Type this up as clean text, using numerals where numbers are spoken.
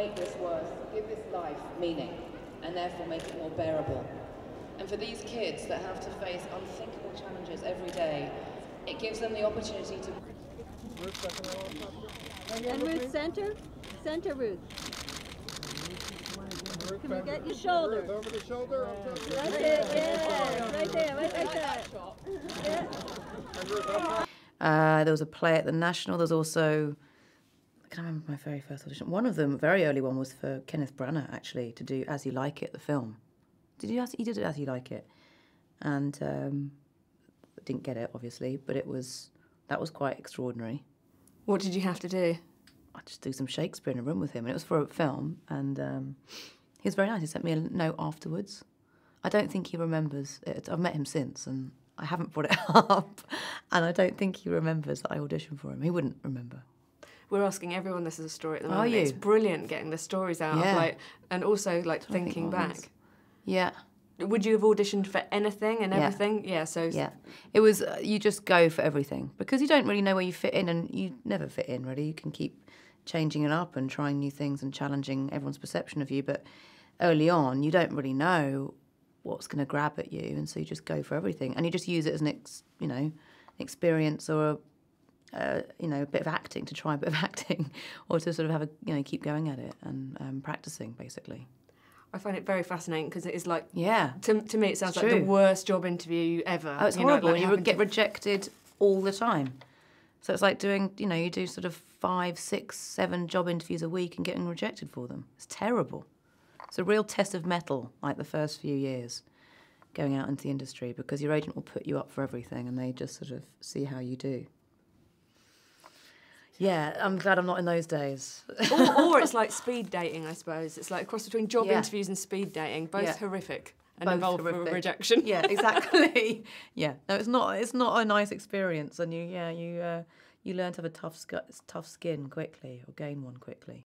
make this worth, give this life meaning, and therefore make it more bearable. And for these kids that have to face unthinkable challenges every day, it gives them the opportunity to... And Ruth, center. Center, Ruth. Can we get your shoulder? Over the shoulder. That's it, yeah. Right there, right like that. Yeah. There was a play at the National. There's also... I can't remember my very first audition. One of them, a very early one, was for Kenneth Branagh, actually, to do As You Like It, the film. He did it As You Like It. And didn't get it, obviously, but that was quite extraordinary. What did you have to do? I just do some Shakespeare in a room with him, and it was for a film, and he was very nice. He sent me a note afterwards. I don't think he remembers it. I've met him since, and I haven't brought it up, and I don't think he remembers that I auditioned for him. He wouldn't remember. We're asking everyone this is a story at the moment. Are you? It's brilliant getting the stories out, Yeah. of, and also thinking back. Yeah. Would you have auditioned for anything and everything? Yeah, Yeah. It was, you just go for everything, because you don't really know where you fit in, and you never fit in, really. You can keep changing it up and trying new things and challenging everyone's perception of you, but early on, you don't really know what's going to grab at you, and so you just go for everything, and you just use it as an experience or a bit of acting, to try a bit of acting, or to sort of have keep going at it and practicing, basically. I find it very fascinating because it is to me it sounds It's like the true. worst job interview ever. Oh, it's horrible. You would get rejected all the time. So it's like doing, you do sort of 5, 6, 7 job interviews a week and getting rejected for them. It's terrible. It's a real test of mettle, like the first few years going out into the industry, because your agent will put you up for everything and they just sort of see how you do. Yeah, I'm glad I'm not in those days. or it's like speed dating, I suppose. It's like a cross between job interviews and speed dating, both horrific and Both involve horrific. rejection. Yeah, exactly. Yeah, no, it's not a nice experience, and you learn to have a tough skin quickly, or gain one quickly.